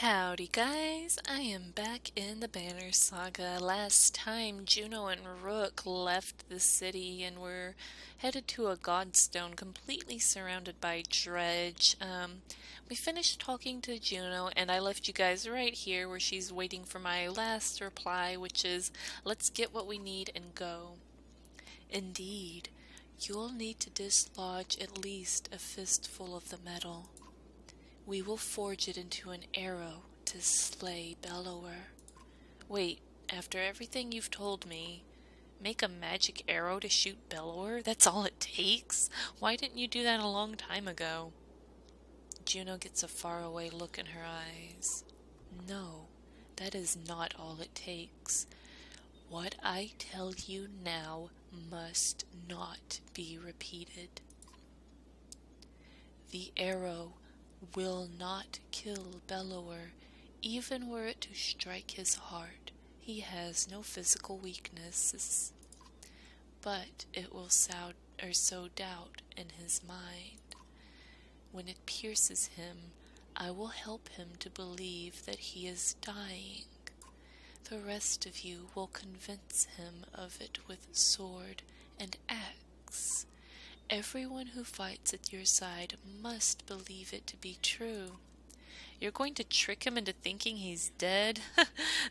Howdy guys, I am back in the Banner Saga. Last time Juno and Rook left the city and were headed to a Godstone completely surrounded by dredge. We finished talking to Juno and I left you guys right here where she's waiting for my last reply, which is, let's get what we need and go. Indeed, you'll need to dislodge at least a fistful of the metal. We will forge it into an arrow to slay Bellower. Wait, after everything you've told me, make a magic arrow to shoot Bellower? That's all it takes? Why didn't you do that a long time ago? Juno gets a faraway look in her eyes. No, that is not all it takes. What I tell you now must not be repeated. The arrow will not kill Bellower, even were it to strike his heart. He has no physical weaknesses, but it will sow doubt in his mind. When it pierces him, I will help him to believe that he is dying. The rest of you will convince him of it with sword and axe. Everyone who fights at your side must believe it to be true. You're going to trick him into thinking he's dead?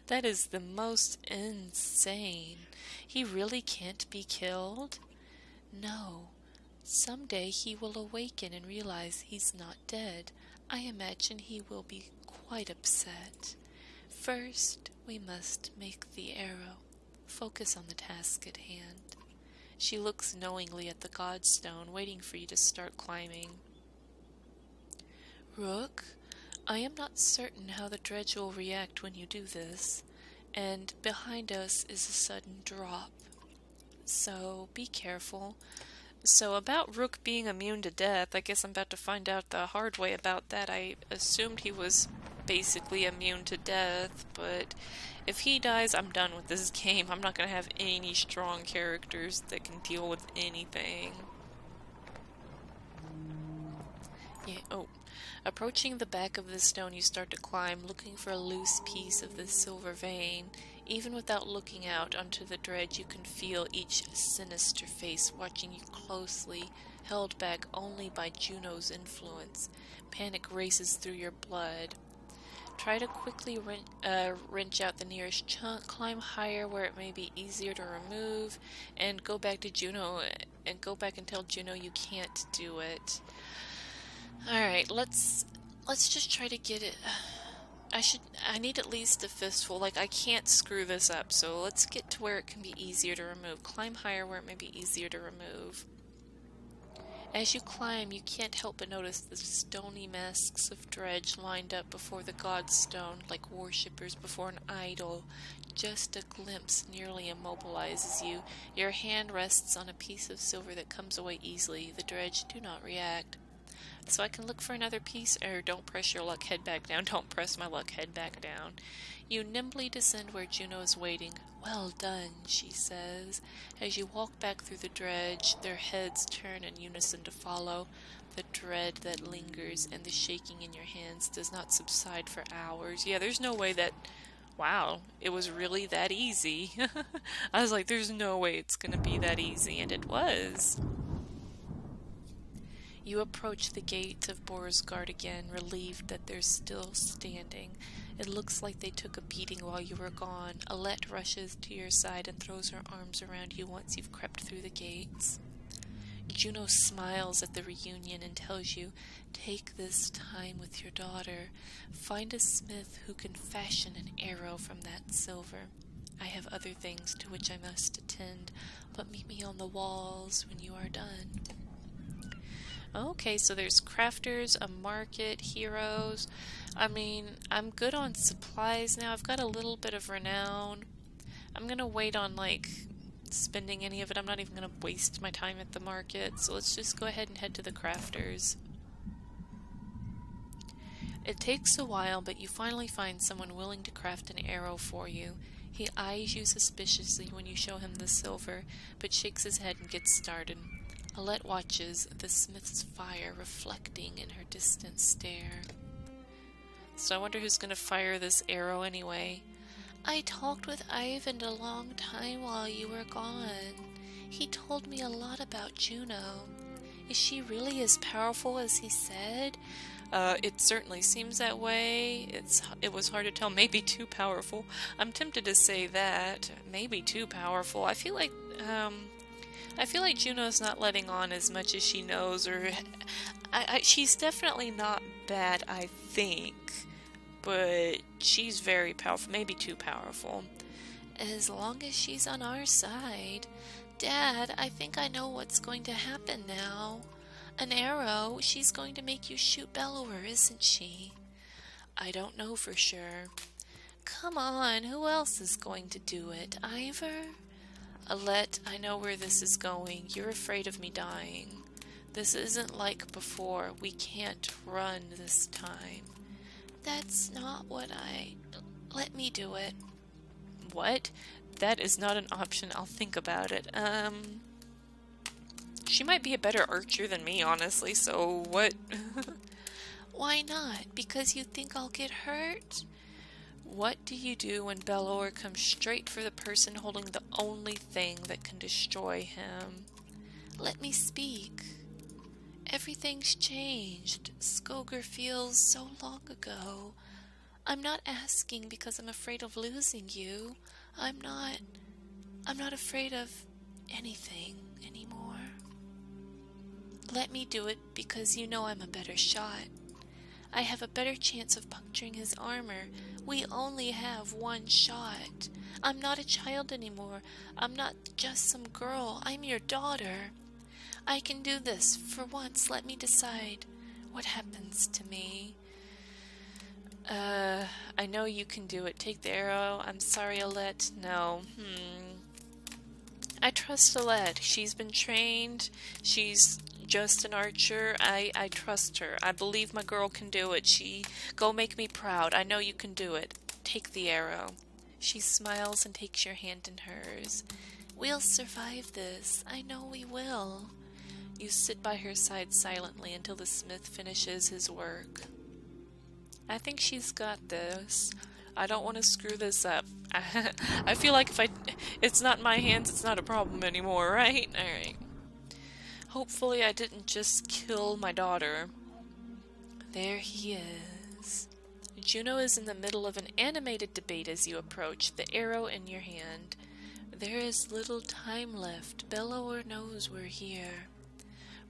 That is the most insane. He really can't be killed? No. Someday he will awaken and realize he's not dead. I imagine he will be quite upset. First, we must make the arrow. Focus on the task at hand. She looks knowingly at the Godstone, waiting for you to start climbing. Rook, I am not certain how the dredge will react when you do this, and behind us is a sudden drop. So be careful. So about Rook being immune to death, I guess I'm about to find out the hard way about that. I assumed he was basically immune to death, but if he dies, I'm done with this game. I'm not going to have any strong characters that can deal with anything. Yeah, oh. Approaching the back of the stone, you start to climb, looking for a loose piece of the silver vein. Even without looking out onto the dredge, you can feel each sinister face watching you closely, held back only by Juno's influence. Panic races through your blood. Try to quickly wrench out the nearest chunk, climb higher where it may be easier to remove, and go back to Juno, and go back and tell Juno you can't do it. Alright, let's just try to get it. I need at least a fistful. Like, I can't screw this up, so let's get to where it can be easier to remove. Climb higher where it may be easier to remove. As you climb, you can't help but notice the stony masks of dredge lined up before the Godstone, like worshippers before an idol. Just a glimpse nearly immobilizes you. Your hand rests on a piece of silver that comes away easily. The dredge do not react. So I can look for another piece, or don't press your luck head back down. Don't press my luck head back down. You nimbly descend where Juno is waiting. Well done, she says. As you walk back through the dredge, their heads turn in unison to follow. The dread that lingers and the shaking in your hands does not subside for hours. Yeah, there's no way that... Wow, it was really that easy. I was like, there's no way it's gonna be that easy, and it was. You approach the gate of Boersgard again, relieved that they're still standing. It looks like they took a beating while you were gone. Alette rushes to your side and throws her arms around you once you've crept through the gates. Juno smiles at the reunion and tells you, take this time with your daughter. Find a smith who can fashion an arrow from that silver. I have other things to which I must attend, but meet me on the walls when you are done. Okay, so there's crafters, a market, heroes. I mean, I'm good on supplies now. I've got a little bit of renown. I'm gonna wait on, like, spending any of it. I'm not even gonna waste my time at the market. So let's just go ahead and head to the crafters. It takes a while, but you finally find someone willing to craft an arrow for you. He eyes you suspiciously when you show him the silver, but shakes his head and gets started. Alette watches, the smith's fire reflecting in her distant stare. So I wonder who's gonna fire this arrow anyway. I talked with Ivan a long time while you were gone. He told me a lot about Juno. Is she really as powerful as he said? It certainly seems that way. It was hard to tell. Maybe too powerful. I'm tempted to say that. Maybe too powerful. I feel like Juno's not letting on as much as she knows, or she's definitely not bad, I think, but she's very powerful. Maybe too powerful. As long as she's on our side. Dad, I think I know what's going to happen now. An arrow, she's going to make you shoot Bellower, isn't she? I don't know for sure. Come on, who else is going to do it? Ivor? Alette, I know where this is going. You're afraid of me dying. This isn't like before. We can't run this time. That's not what Let me do it. What? That is not an option. I'll think about it. She might be a better archer than me, honestly, so what? Why not? Because you think I'll get hurt? What do you do when Bellower comes straight for the person holding the only thing that can destroy him? Let me speak. Everything's changed. Skoger feels so long ago. I'm not asking because I'm afraid of losing you. I'm not afraid of anything anymore. Let me do it because you know I'm a better shot. I have a better chance of puncturing his armor. We only have one shot. I'm not a child anymore. I'm not just some girl. I'm your daughter. I can do this. For once, let me decide what happens to me. I know you can do it. Take the arrow. I'm sorry, Alette. No. I trust Alette. She's been trained. She's just an archer. I trust her. I believe my girl can do it. Go make me proud. I know you can do it. Take the arrow. She smiles and takes your hand in hers. We'll survive this. I know we will. You sit by her side silently until the smith finishes his work. I think she's got this. I don't want to screw this up. I feel like it's not in my hands, it's not a problem anymore, right? Alright. Hopefully I didn't just kill my daughter. There he is. Juno is in the middle of an animated debate as you approach, the arrow in your hand. There is little time left. Bellower knows we're here.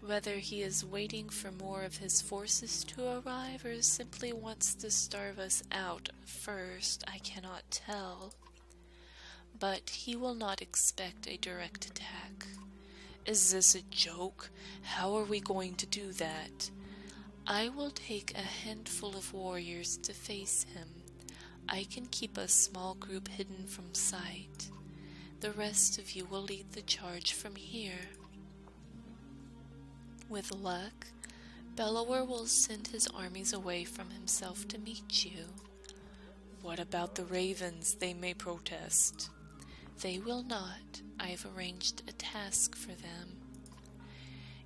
Whether he is waiting for more of his forces to arrive or simply wants to starve us out first, I cannot tell. But he will not expect a direct attack. Is this a joke? How are we going to do that? I will take a handful of warriors to face him. I can keep a small group hidden from sight. The rest of you will lead the charge from here. With luck, Bellower will send his armies away from himself to meet you. What about the ravens? They may protest. They will not. I've arranged a task for them.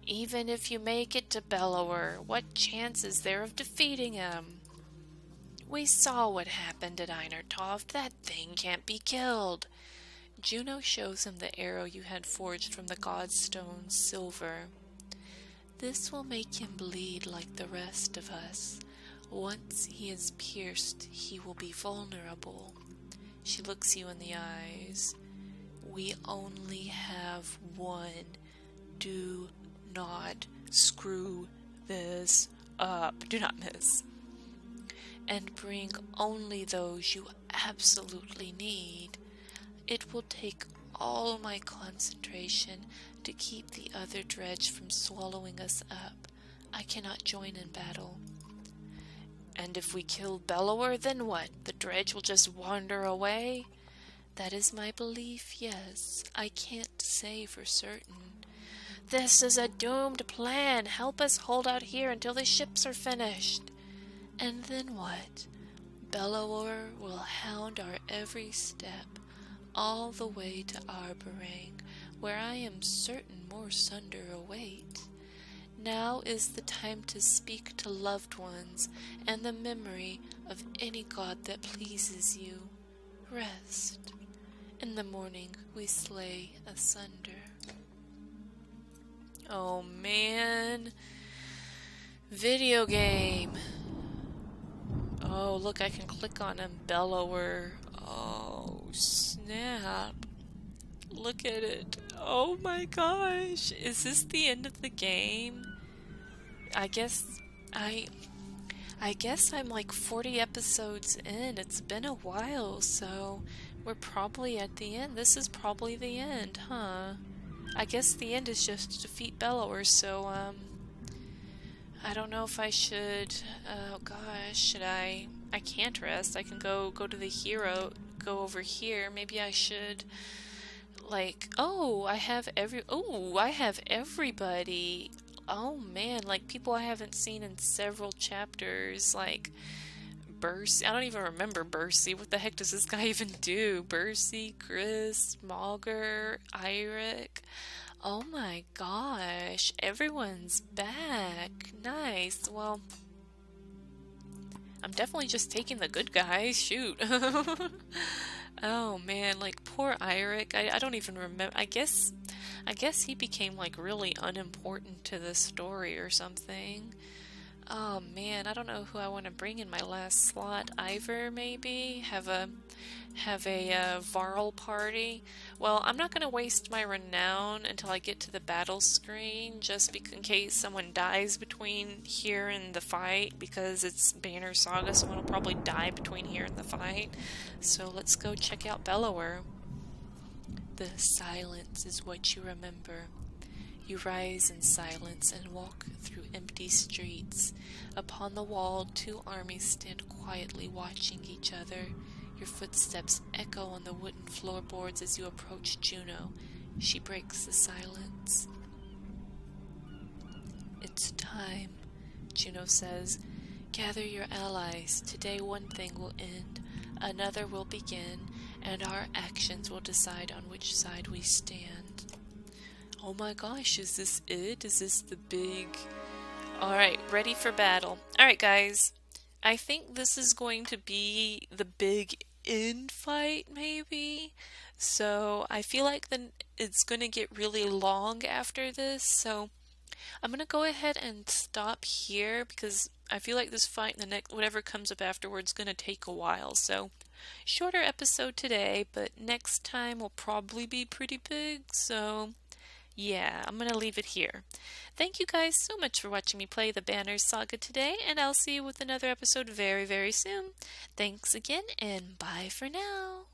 Even if you make it to Bellower, what chance is there of defeating him? We saw what happened at Einertoft. That thing can't be killed. Juno shows him the arrow you had forged from the Godstone silver. This will make him bleed like the rest of us. Once he is pierced, he will be vulnerable. She looks you in the eyes. We only have one. Do not screw this up. Do not miss. And bring only those you absolutely need. It will take all my concentration to keep the other dredge from swallowing us up. I cannot join in battle. And if we kill Bellower, then what? The dredge will just wander away? That is my belief, yes. I can't say for certain. This is a doomed plan. Help us hold out here until the ships are finished. And then what? Bellower will hound our every step, all the way to Arborang, where I am certain more sunder await. Now is the time to speak to loved ones and the memory of any god that pleases you. Rest. In the morning we slay asunder. Oh man. Video game. Oh, look, I can click on him. Bellower. Oh, snap. Look at it. Oh my gosh. Is this the end of the game? I guess I'm like 40 episodes in. It's been a while, so we're probably at the end. This is probably the end, huh? I guess the end is just to defeat Bellower, so I don't know if I should. Oh gosh, should I? I can't rest. I can go to the hero, go over here. Maybe I should. Like, I have everybody. Oh man, like people I haven't seen in several chapters, like Bercy. I don't even remember Bercy. What the heck does this guy even do? Bercy, Chris, Malger, Eirik. Oh my gosh, everyone's back. Nice. Well, I'm definitely just taking the good guys. Shoot. Oh man, like poor Eirik. I don't even remember. I guess he became like really unimportant to the story or something. Oh man, I don't know who I want to bring in my last slot. Ivor, maybe? Have a Varl party. Well, I'm not going to waste my renown until I get to the battle screen, just in case someone dies between here and the fight, because it's Banner Saga, someone will probably die between here and the fight. So let's go check out Bellower. The silence is what you remember. You rise in silence and walk through empty streets. Upon the wall, two armies stand quietly watching each other. Your footsteps echo on the wooden floorboards as you approach Juno. She breaks the silence. It's time, Juno says. Gather your allies. Today one thing will end, another will begin, and our actions will decide on which side we stand. Oh my gosh, is this it? Is this the big... Alright, ready for battle. Alright guys, I think this is going to be the big end fight, maybe? So, I feel like it's going to get really long after this, so I'm going to go ahead and stop here, because I feel like this fight and the next, whatever comes up afterwards, is going to take a while, so... Shorter episode today, but next time will probably be pretty big, so... Yeah, I'm going to leave it here. Thank you guys so much for watching me play the Banner Saga today, and I'll see you with another episode very, very soon. Thanks again, and bye for now.